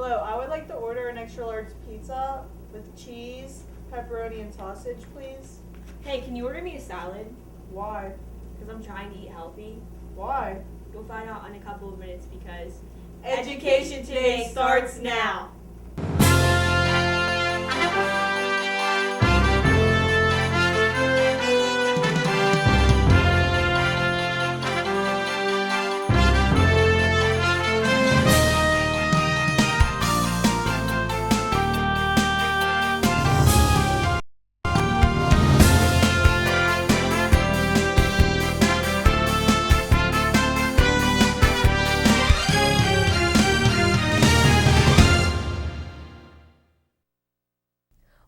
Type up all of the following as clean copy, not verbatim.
Hello, I would like to order an extra large pizza with cheese, pepperoni, and sausage, please. Hey, can you order me a salad? Why? Because I'm trying to eat healthy. Why? You'll find out in a couple of minutes because Education Today starts now.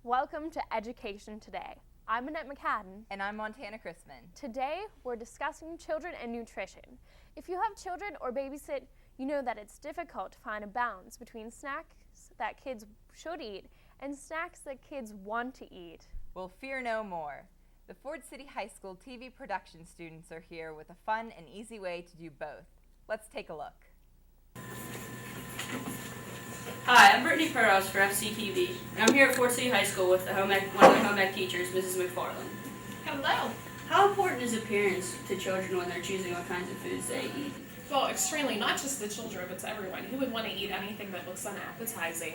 Welcome to Education Today. I'm Annette McCadden. And I'm Montana Chrisman. Today, we're discussing children and nutrition. If you have children or babysit, you know that it's difficult to find a balance between snacks that kids should eat and snacks that kids want to eat. Well, fear no more. The Ford City High School TV production students are here with a fun and easy way to do both. Let's take a look. Hi, I'm Brittany Perros for FCTV, and I'm here at Fort City High School with one of the home ec teachers, Mrs. McFarland. Hello. How important is appearance to children when they're choosing what kinds of foods they eat? Well, extremely, not just the children, but to everyone. Who would want to eat anything that looks unappetizing?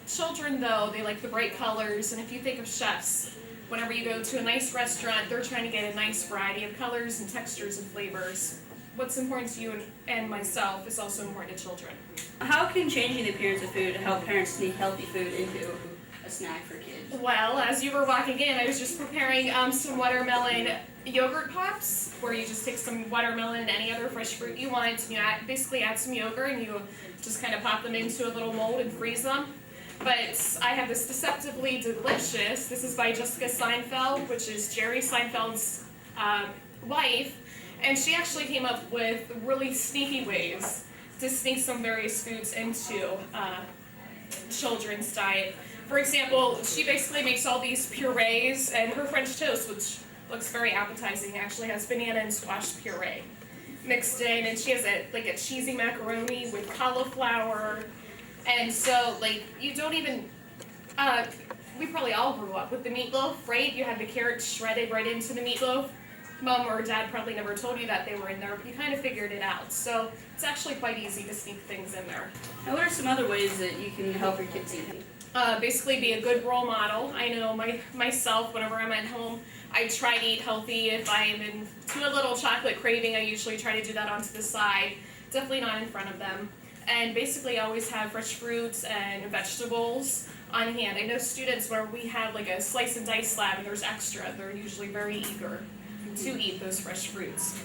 Children, though, they like the bright colors, and if you think of chefs, whenever you go to a nice restaurant, they're trying to get a nice variety of colors and textures and flavors. What's important to you and myself is also important to children. How can changing the appearance of food help parents sneak healthy food into a snack for kids? Well, as you were walking in, I was just preparing some watermelon yogurt pops, where you just take some watermelon and any other fresh fruit you want, and you basically add some yogurt, and you just kind of pop them into a little mold and freeze them. But I have this Deceptively Delicious. This is by Jessica Seinfeld, which is Jerry Seinfeld's wife, and she actually came up with really sneaky ways to sneak some various foods into children's diet. For example, she basically makes all these purees, and her French toast, which looks very appetizing, actually has banana and squash puree mixed in, and she has a cheesy macaroni with cauliflower, and so you don't even, we probably all grew up with the meatloaf, right? You had the carrots shredded right into the meatloaf. Mom or dad probably never told you that they were in there, but you kind of figured it out. So it's actually quite easy to sneak things in there. Now, what are some other ways that you can help your kids eat? Basically be a good role model. I know myself, whenever I'm at home, I try to eat healthy. If I am into a little chocolate craving, I usually try to do that onto the side, definitely not in front of them. And basically always have fresh fruits and vegetables on hand. I know students where we have a slice and dice slab and there's extra, they're usually very eager to eat those fresh fruits.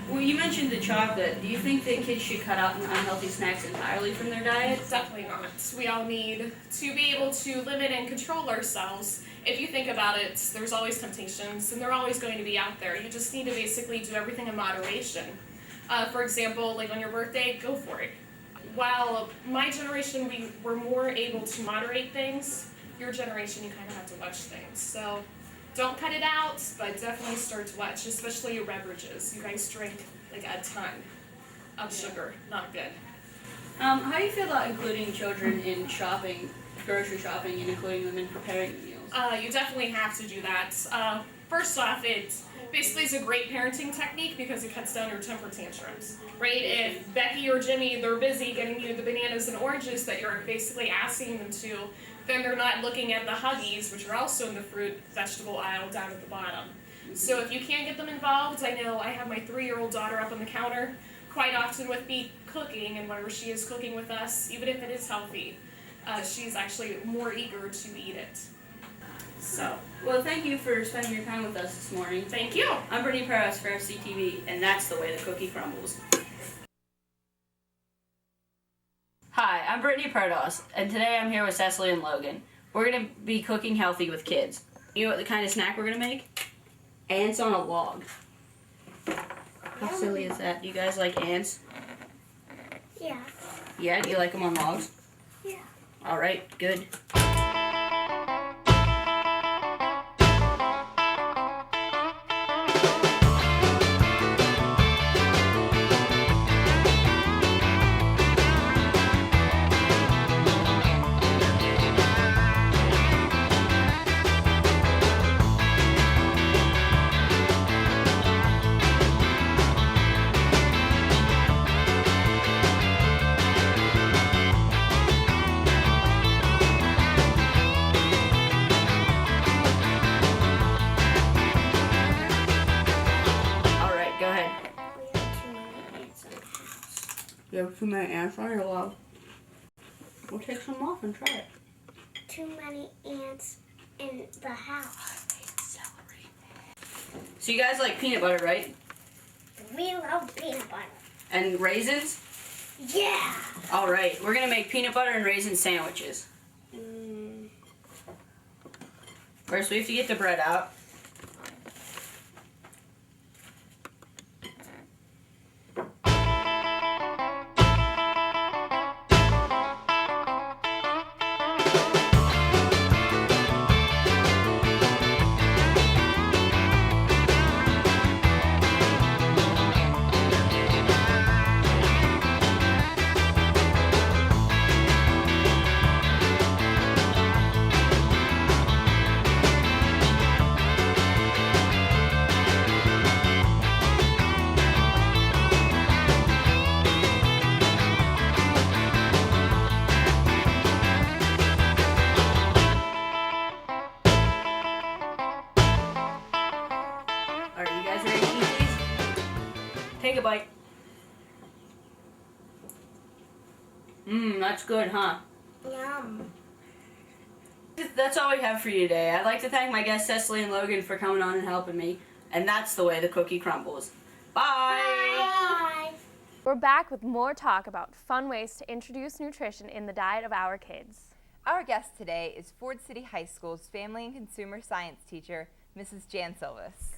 Well, you mentioned the chocolate. Do you think that kids should cut out unhealthy snacks entirely from their diet? Definitely not. We all need to be able to limit and control ourselves. If you think about it, there's always temptations, and they're always going to be out there. You just need to basically do everything in moderation. For example, on your birthday, go for it. While my generation, we were more able to moderate things, your generation, you kind of have to watch things. So don't cut it out, but definitely start to watch, especially your beverages. You guys drink a ton of sugar, not good. How do you feel about including children in shopping, grocery shopping, and including them in preparing meals? You definitely have to do that. First off, it basically is a great parenting technique because it cuts down your temper tantrums, right? If Becky or Jimmy, they're busy getting you the bananas and oranges that you're basically asking them to, then they're not looking at the Huggies, which are also in the fruit vegetable aisle down at the bottom. So if you can't get them involved, I know I have my 3-year-old daughter up on the counter quite often with me cooking, and whenever she is cooking with us, even if it is healthy, she's actually more eager to eat it. So, well, thank you for spending your time with us this morning. Thank you. I'm Brittany Perros for FCTV, and that's the way the cookie crumbles. Hi, I'm Brittany Perdos, and today I'm here with Cecily and Logan. We're going to be cooking healthy with kids. You know what the kind of snack we're going to make? Ants on a log. How silly is that? Do you guys like ants? Yeah. Yeah? Do you like them on logs? Yeah. Alright, good. You have too many ants on your log. We'll take some off and try it. Too many ants in the house. So you guys like peanut butter, right? We love peanut butter. And raisins? Yeah. All right, we're gonna make peanut butter and raisin sandwiches. First, we have to get the bread out. Alright, you guys ready to eat these? Take a bite. That's good, huh? Yum. That's all we have for you today. I'd like to thank my guests Cecily and Logan for coming on and helping me. And that's the way the cookie crumbles. Bye! Bye. We're back with more talk about fun ways to introduce nutrition in the diet of our kids. Our guest today is Ford City High School's Family and Consumer Science teacher, Mrs. Jan Silvis.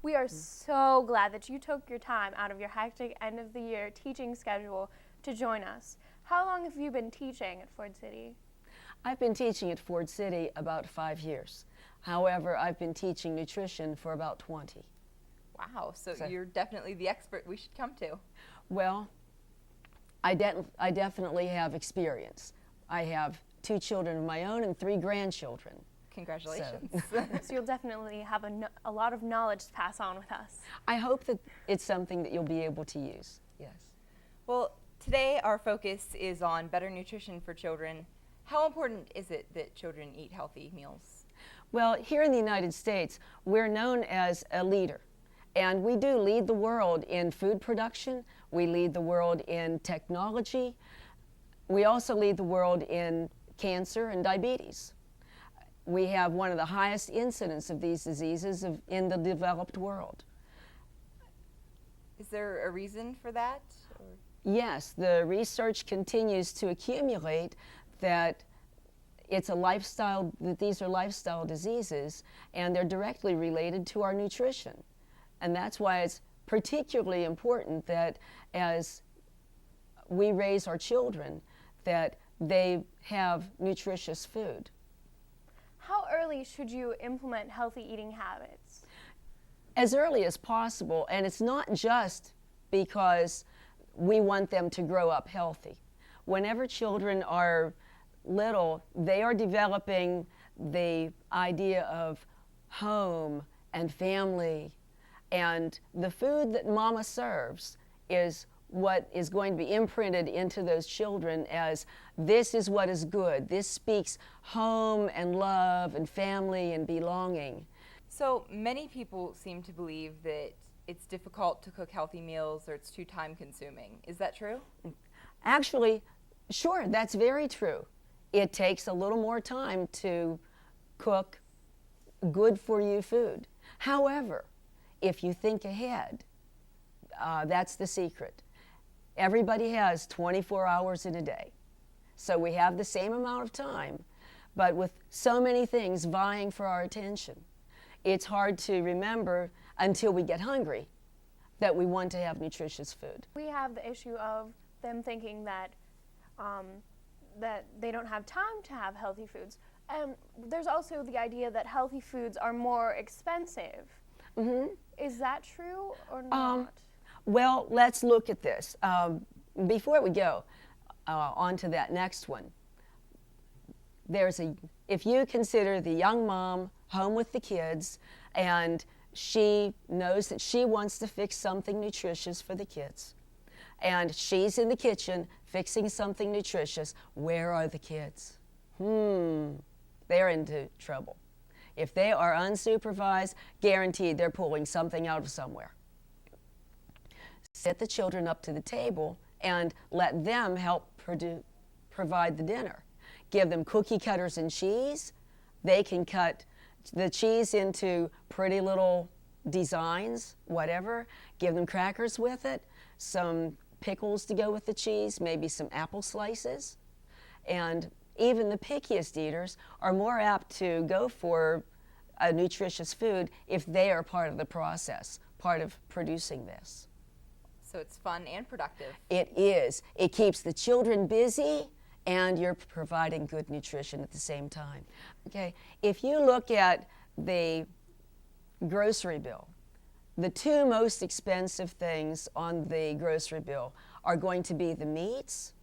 We are so glad that you took your time out of your hectic end of the year teaching schedule to join us. How long have you been teaching at Ford City? I've been teaching at Ford City about 5 years. However, I've been teaching nutrition for about 20. Wow, so you're definitely the expert we should come to. Well, I definitely have experience. I have 2 children of my own and 3 grandchildren. Congratulations. So you'll definitely have a lot of knowledge to pass on with us. I hope that it's something that you'll be able to use, yes. Well, today our focus is on better nutrition for children. How important is it that children eat healthy meals? Well, here in the United States, we're known as a leader. And we do lead the world in food production. We lead the world in technology. We also lead the world in cancer and diabetes. We have one of the highest incidence of these diseases in the developed world. Is there a reason for that? Or? Yes, the research continues to accumulate that it's a lifestyle, that these are lifestyle diseases, and they're directly related to our nutrition. And that's why it's particularly important that as we raise our children, that they have nutritious food. How early should you implement healthy eating habits? As early as possible, and it's not just because we want them to grow up healthy. Whenever children are little, they are developing the idea of home and family, and the food that mama serves is what is going to be imprinted into those children as this is what is good. This speaks home and love and family and belonging. So many people seem to believe that it's difficult to cook healthy meals or it's too time consuming. Is that true? Actually, sure, that's very true. It takes a little more time to cook good for you food. However, if you think ahead, that's the secret. Everybody has 24 hours in a day. So we have the same amount of time, but with so many things vying for our attention, it's hard to remember until we get hungry that we want to have nutritious food. We have the issue of them thinking that that they don't have time to have healthy foods. There's also the idea that healthy foods are more expensive. Mm-hmm. Is that true or not? Well, let's look at this. Before we go on to that next one, if you consider the young mom home with the kids and she knows that she wants to fix something nutritious for the kids, and she's in the kitchen fixing something nutritious, where are the kids? They're into trouble. If they are unsupervised, guaranteed they're pulling something out of somewhere. Set the children up to the table and let them help provide the dinner. Give them cookie cutters and cheese. They can cut the cheese into pretty little designs, whatever. Give them crackers with it, some pickles to go with the cheese, maybe some apple slices. And even the pickiest eaters are more apt to go for a nutritious food if they are part of the process, part of producing this. So it's fun and productive. It is. It keeps the children busy, and you're providing good nutrition at the same time. Okay, if you look at the grocery bill, the two most expensive things on the grocery bill are going to be the meats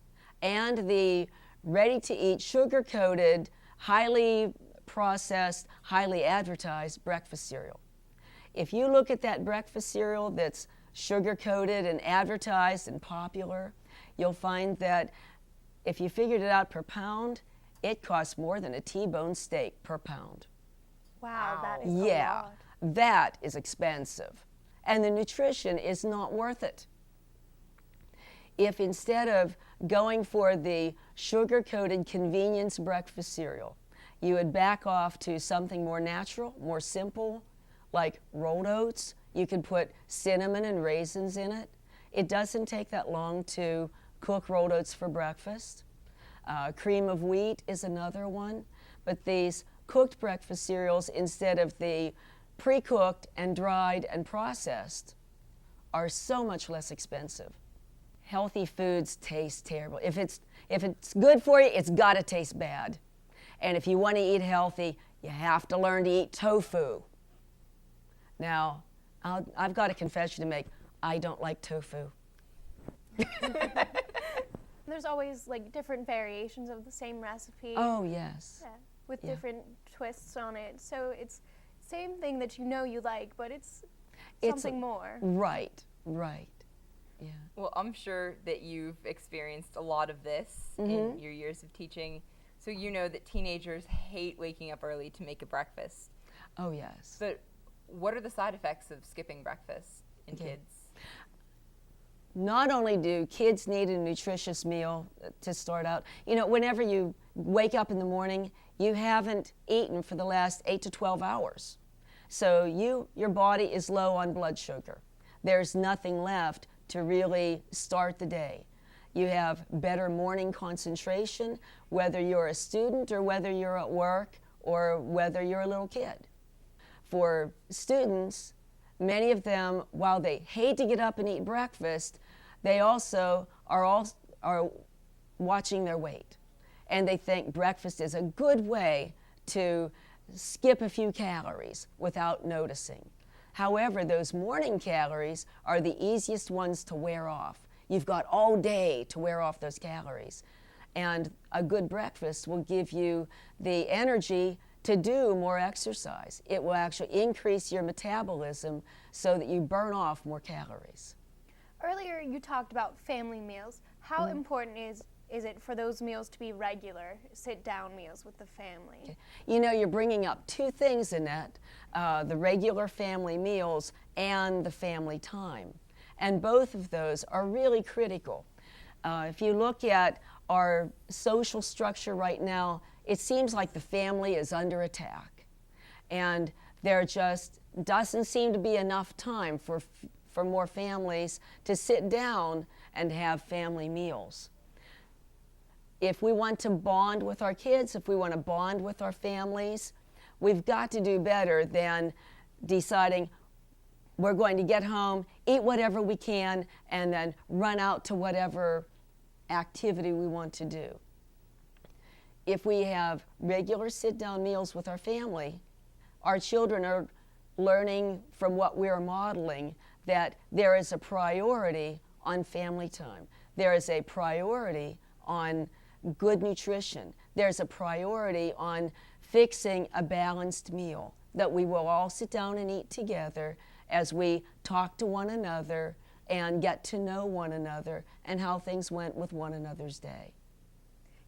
and the ready-to-eat, sugar-coated, highly processed, highly advertised breakfast cereal. If you look at that breakfast cereal that's sugar-coated and advertised and popular, you'll find that if you figured it out per pound, it costs more than a T-bone steak per pound. Wow, that is a Yeah, lot. that is expensive. And the nutrition is not worth it. If instead of going for the sugar-coated convenience breakfast cereal, you would back off to something more natural, more simple, like rolled oats. You could put cinnamon and raisins in it. It doesn't take that long to cook rolled oats for breakfast. Cream of wheat is another one. But these cooked breakfast cereals, instead of the pre-cooked and dried and processed, are so much less expensive. Healthy foods taste terrible. If it's good for you, it's got to taste bad. And if you want to eat healthy, you have to learn to eat tofu. Now, I've got a confession to make. I don't like tofu. There's always like different variations of the same recipe. Oh, yes. Yeah, with Yeah. different twists on it. So it's same thing that you know you like, but it's It's something more. Right, right. Yeah. Well, I'm sure that you've experienced a lot of this in your years of teaching. So you know that teenagers hate waking up early to make a breakfast. Oh, yes. But what are the side effects of skipping breakfast in kids? Not only do kids need a nutritious meal to start out, you know, whenever you wake up in the morning, you haven't eaten for the last 8 to 12 hours. So your body is low on blood sugar. There's nothing left to really start the day. You have better morning concentration, whether you're a student or whether you're at work or whether you're a little kid. For students, many of them, while they hate to get up and eat breakfast, they also are watching their weight. And they think breakfast is a good way to skip a few calories without noticing. However, those morning calories are the easiest ones to wear off. You've got all day to wear off those calories. And a good breakfast will give you the energy to do more exercise. It will actually increase your metabolism so that you burn off more calories. Earlier you talked about family meals. How important is it for those meals to be regular, sit-down meals with the family? Okay. You know, you're bringing up two things, Annette, the regular family meals and the family time. And both of those are really critical. If you look at our social structure right now, it seems like the family is under attack. And there just doesn't seem to be enough time for more families to sit down and have family meals. If we want to bond with our kids, if we want to bond with our families, we've got to do better than deciding we're going to get home, eat whatever we can, and then run out to whatever activity we want to do. If we have regular sit-down meals with our family, our children are learning from what we're modeling that there is a priority on family time. There is a priority on good nutrition. There's a priority on fixing a balanced meal that we will all sit down and eat together as we talk to one another and get to know one another and how things went with one another's day.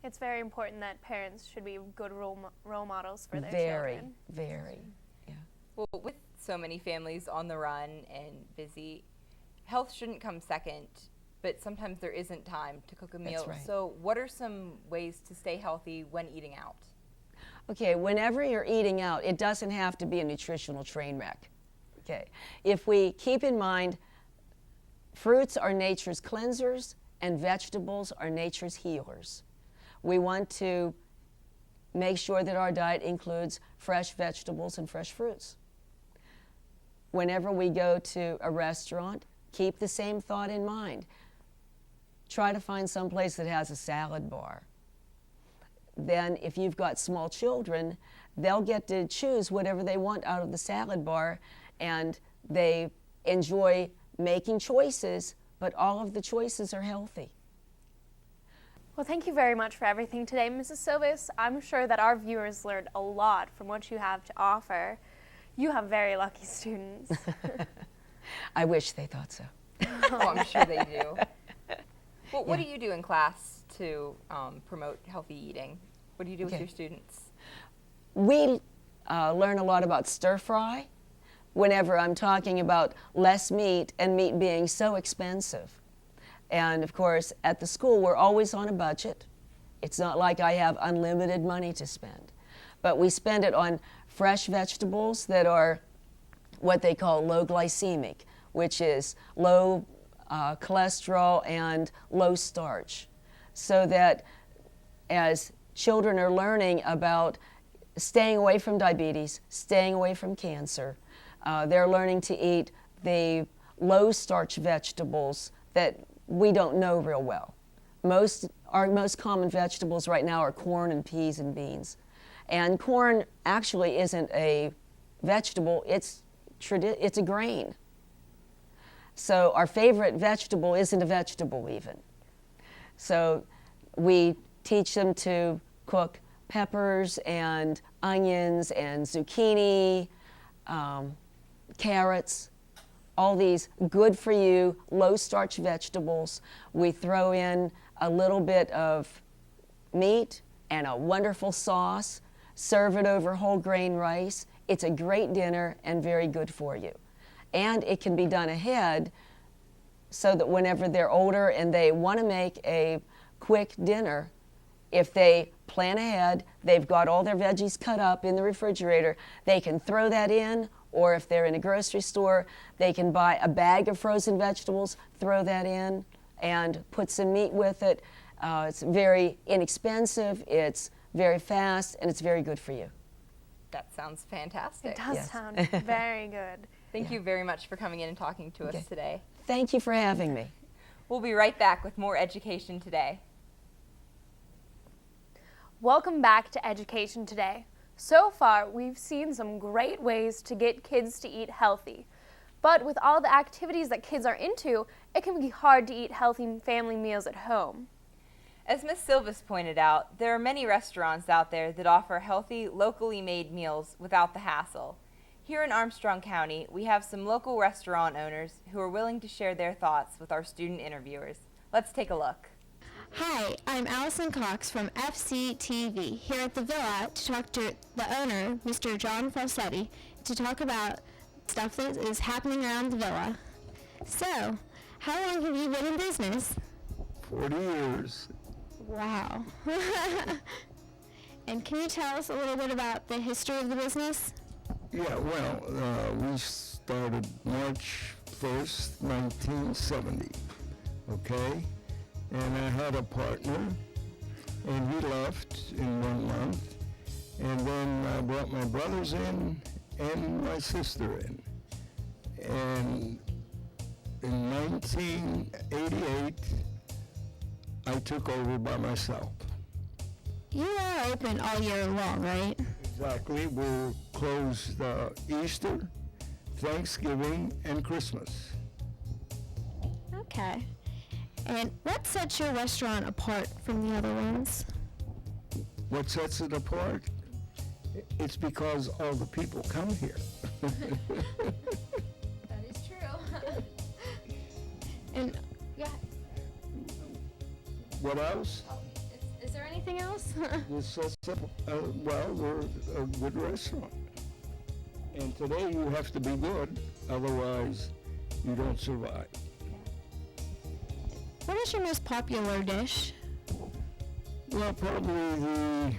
It's very important that parents should be good role models for their Very, children. very, yeah. Well, with so many families on the run and busy, health shouldn't come second but sometimes there isn't time to cook a meal. That's right. So what are some ways to stay healthy when eating out? Okay, whenever you're eating out, it doesn't have to be a nutritional train wreck. Okay, if we keep in mind fruits are nature's cleansers and vegetables are nature's healers. We want to make sure that our diet includes fresh vegetables and fresh fruits. Whenever we go to a restaurant, keep the same thought in mind. Try to find some place that has a salad bar. Then if you've got small children, they'll get to choose whatever they want out of the salad bar, and they enjoy making choices, but all of the choices are healthy. Well, thank you very much for everything today, Mrs. Silvis. I'm sure that our viewers learned a lot from what you have to offer. You have very lucky students. I wish they thought so. Oh, I'm sure they do. Well, what do you do in class to promote healthy eating? What do you do with your students? We learn a lot about stir fry whenever I'm talking about less meat and meat being so expensive. And of course, at the school, we're always on a budget. It's not like I have unlimited money to spend. But we spend it on fresh vegetables that are what they call low glycemic, which is low cholesterol and low starch. So that as children are learning about staying away from diabetes, staying away from cancer, they're learning to eat the low starch vegetables that we don't know real well. Our most common vegetables right now are corn and peas and beans. And corn actually isn't a vegetable, it's a grain. So our favorite vegetable isn't a vegetable even. So we teach them to cook peppers and onions and zucchini, carrots, all these good for you, low starch vegetables. We throw in a little bit of meat and a wonderful sauce, serve it over whole grain rice. It's a great dinner and very good for you. And it can be done ahead so that whenever they're older and they want to make a quick dinner, if they plan ahead, they've got all their veggies cut up in the refrigerator, they can throw that in, or if they're in a grocery store, they can buy a bag of frozen vegetables, throw that in, and put some meat with it. It's very inexpensive, it's very fast, and it's very good for you. That sounds fantastic. It does sound very good. Thank you very much for coming in and talking to us today. Thank you for having me. We'll be right back with more Education Today. Welcome back to Education Today. So far, we've seen some great ways to get kids to eat healthy. But with all the activities that kids are into, it can be hard to eat healthy family meals at home. As Ms. Silvis pointed out, there are many restaurants out there that offer healthy, locally made meals without the hassle. Here in Armstrong County, we have some local restaurant owners who are willing to share their thoughts with our student interviewers. Let's take a look. Hi, I'm Allison Cox from FC-TV here at the Villa to talk to the owner, Mr. John Falsetti, to talk about stuff that is happening around the Villa. So, how long have you been in business? 40 years. Wow. And can you tell us a little bit about the history of the business? Yeah, well, we started March 1st, 1970, okay? And I had a partner, and he left in 1 month. And then I brought my brothers in and my sister in. And in 1988, I took over by myself. You are open all year long, right? Exactly. We're closed Easter, Thanksgiving, and Christmas. Okay. And what sets your restaurant apart from the other ones? What sets it apart? It's because all the people come here. That is true. And yeah. What else? Is there anything else? This sets up, well, we're a good restaurant. And today you have to be good, otherwise you don't survive. What is your most popular dish? Well, probably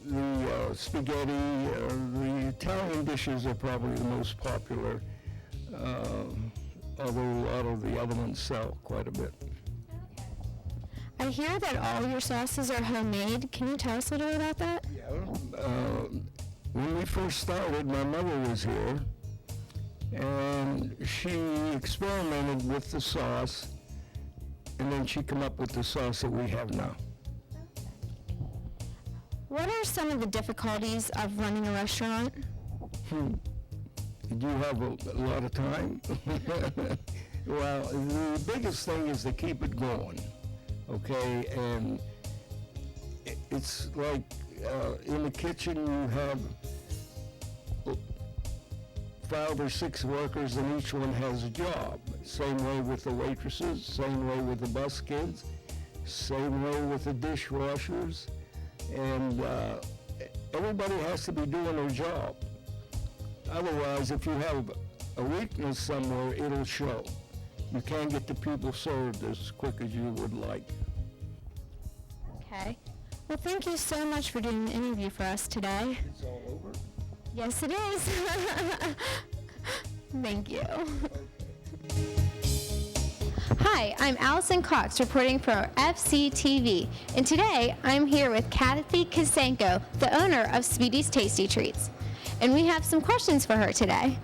the spaghetti, the Italian dishes are probably the most popular, although a lot of the other ones sell quite a bit. I hear that all your sauces are homemade. Can you tell us a little bit about that? Yeah. When we first started, my mother was here, and she experimented with the sauce, and then she came up with the sauce that we have now. What are some of the difficulties of running a restaurant? Do you have a lot of time? Well, the biggest thing is to keep it going, okay? And it's like in the kitchen you have 5 or 6 workers and each one has a job. Same way with the waitresses, same way with the bus kids, same way with the dishwashers. And everybody has to be doing their job. Otherwise, if you have a weakness somewhere, it'll show. You can't get the people served as quick as you would like. Okay. Well, thank you so much for doing the interview for us today. It's all over? Yes, it is. Thank you. Hi, I'm Allison Cox reporting for FC-TV, and today I'm here with Kathy Kasenko, the owner of Speedy's Tasty Treats, and we have some questions for her today.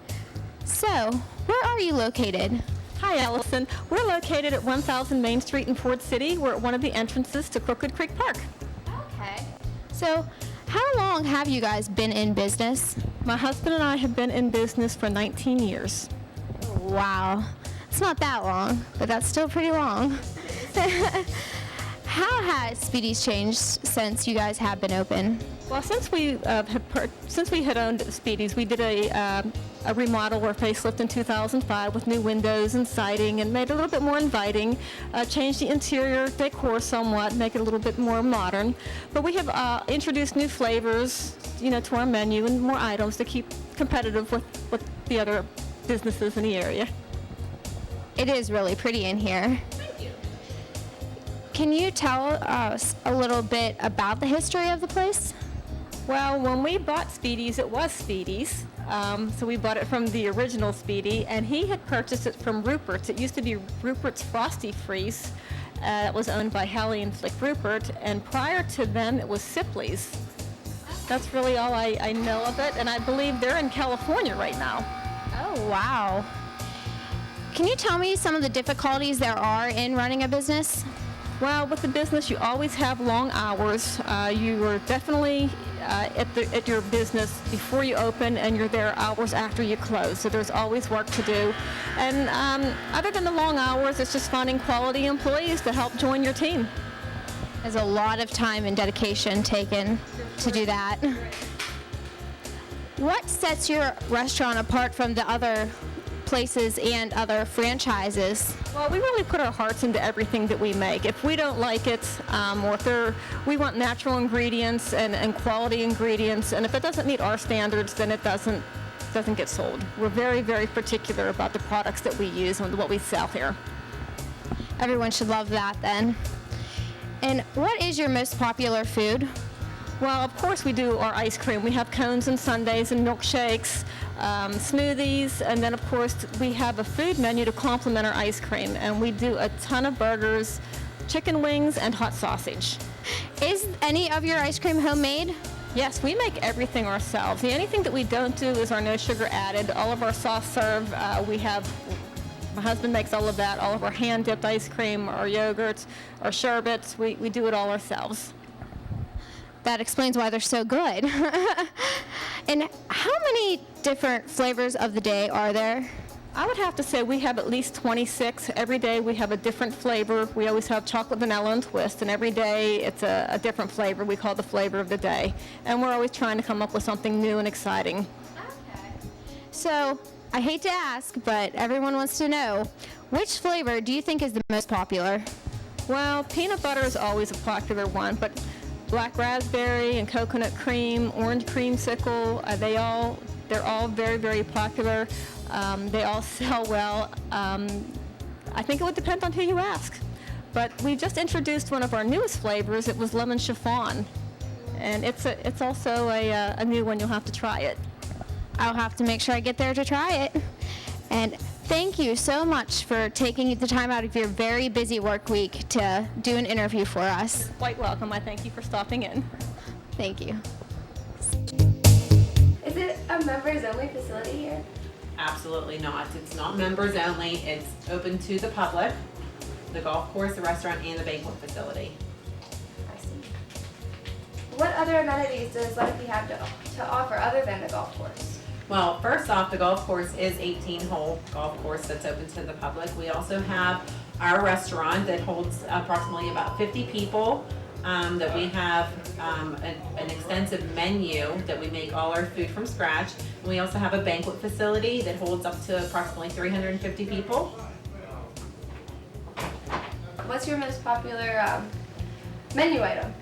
So, where are you located? Hi, Allison. We're located at 1000 Main Street in Ford City. We're at one of the entrances to Crooked Creek Park. Okay. So, how long have you guys been in business? My husband and I have been in business for 19 years. Wow. It's not that long, but that's still pretty long. How has Speedy's changed since you guys have been open? Well, since we had owned Speedy's, we did a remodel or facelift in 2005 with new windows and siding and made it a little bit more inviting, changed the interior decor somewhat, make it a little bit more modern. But we have introduced new flavors, to our menu and more items to keep competitive with the other businesses in the area. It is really pretty in here. Thank you. Can you tell us a little bit about the history of the place? Well, when we bought Speedy's, it was Speedy's. So we bought it from the original Speedy, and he had purchased it from Rupert's. It used to be Rupert's Frosty Freeze. It was owned by Hallie and Flick Rupert, and prior to them, it was Sipley's. That's really all I know of it, and I believe they're in California right now. Oh, wow. Can you tell me some of the difficulties there are in running a business? Well, with the business, you always have long hours. You are definitely at your business before you open, and you're there hours after you close. So there's always work to do. And other than the long hours, it's just finding quality employees to help join your team. There's a lot of time and dedication taken to do that. What sets your restaurant apart from the other places and other franchises? Well, we really put our hearts into everything that we make. If we don't like it, or if we want natural ingredients and quality ingredients, and if it doesn't meet our standards, then it doesn't get sold. We're very, very particular about the products that we use and what we sell here. Everyone should love that then. And what is your most popular food? Well, of course we do our ice cream. We have cones and sundaes and milkshakes, smoothies, and then of course we have a food menu to complement our ice cream, and we do a ton of burgers, chicken wings, and hot sausage. Is any of your ice cream homemade? Yes, we make everything ourselves. The only thing that we don't do is our no sugar added. All of our soft serve, my husband makes all of that, all of our hand-dipped ice cream, our yogurts, our sherbets, we do it all ourselves. That explains why they're so good. And how many different flavors of the day are there? I would have to say we have at least 26. Every day we have a different flavor. We always have chocolate, vanilla, and twist, and every day it's a different flavor we call the flavor of the day. And we're always trying to come up with something new and exciting. Okay. So, I hate to ask, but everyone wants to know, which flavor do you think is the most popular? Well, peanut butter is always a popular one, but black raspberry and coconut cream, orange creamsicle, they're all very, very popular. They all sell well. I think it would depend on who you ask. But we just introduced one of our newest flavors. It was lemon chiffon. And it's also a new one. You'll have to try it. I'll have to make sure I get there to try it. And thank you so much for taking the time out of your very busy work week to do an interview for us. You're quite welcome. I thank you for stopping in. Thank you. Is it a members only facility here? Absolutely not. It's not members only. It's open to the public, the golf course, the restaurant, and the banquet facility. I see. What other amenities does Lenape have to offer other than the golf course? Well, first off, the golf course is 18-hole golf course that's open to the public. We also have our restaurant that holds approximately about 50 people. That we have an extensive menu that we make all our food from scratch. And we also have a banquet facility that holds up to approximately 350 people. What's your most popular menu item?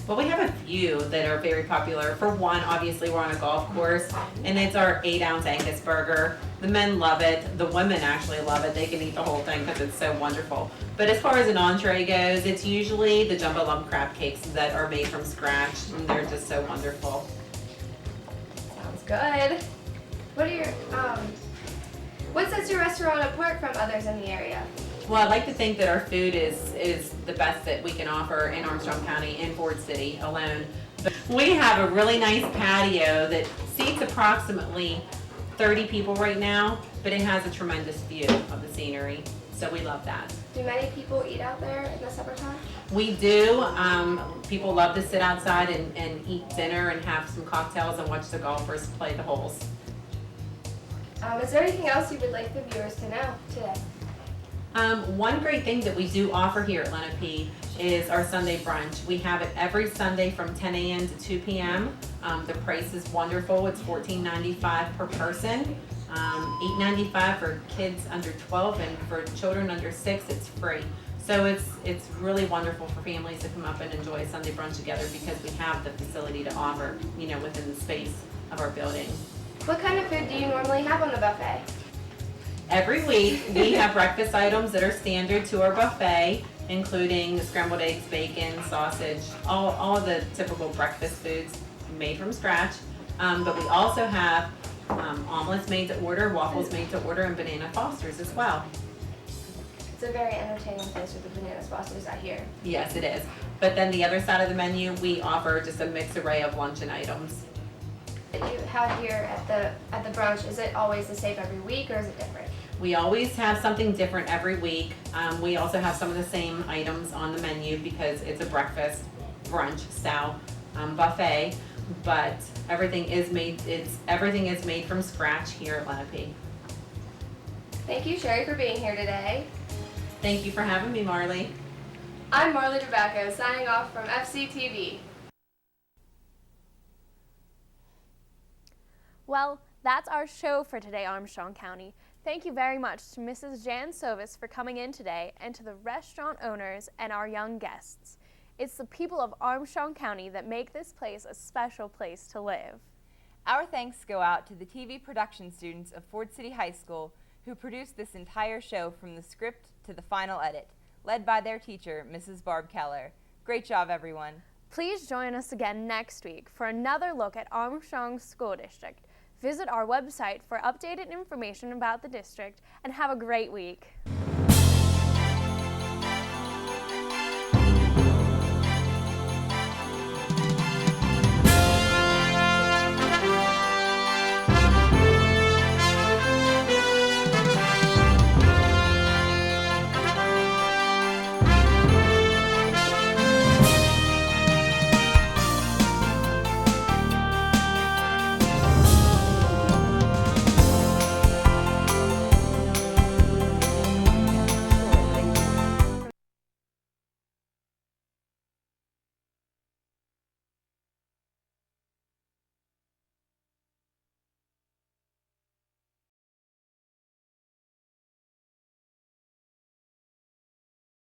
Well, we have a few that are very popular. For one, obviously we're on a golf course, and it's our 8-ounce Angus burger. The men love it. The women actually love it. They can eat the whole thing because it's so wonderful. But as far as an entree goes, it's usually the jumbo lump crab cakes that are made from scratch, and they're just so wonderful. Sounds good. What sets your restaurant apart from others in the area? Well, I'd like to think that our food is the best that we can offer in Armstrong County and Ford City alone. But we have a really nice patio that seats approximately 30 people right now, but it has a tremendous view of the scenery, so we love that. Do many people eat out there in the summertime? We do. People love to sit outside and eat dinner and have some cocktails and watch the golfers play the holes. Is there anything else you would like the viewers to know today? One great thing that we do offer here at Lenape is our Sunday brunch. We have it every Sunday from 10 a.m. to 2 p.m. The price is wonderful. It's $14.95 per person, $8.95 for kids under 12, and for children under 6, it's free. So it's really wonderful for families to come up and enjoy Sunday brunch together because we have the facility to offer, within the space of our building. What kind of food do you normally have on the buffet? Every week, we have breakfast items that are standard to our buffet, including scrambled eggs, bacon, sausage, all of the typical breakfast foods made from scratch. But we also have omelets made to order, waffles made to order, and banana fosters as well. It's a very entertaining place with the banana fosters out here. Yes, it is. But then the other side of the menu, we offer just a mixed array of luncheon items. That you have here at the brunch, is it always the same every week or is it different? We always have something different every week. We also have some of the same items on the menu because it's a breakfast brunch style buffet, but everything is made from scratch here at Lenape. Thank you, Sherry, for being here today. Thank you for having me, Marley. I'm Marley Tobacco, signing off from FC-TV. Well, that's our show for today, Armstrong County. Thank you very much to Mrs. Jan Sovis for coming in today, and to the restaurant owners and our young guests. It's the people of Armstrong County that make this place a special place to live. Our thanks go out to the TV production students of Ford City High School who produced this entire show from the script to the final edit, led by their teacher, Mrs. Barb Keller. Great job, everyone. Please join us again next week for another look at Armstrong School District. Visit our website for updated information about the district, and have a great week.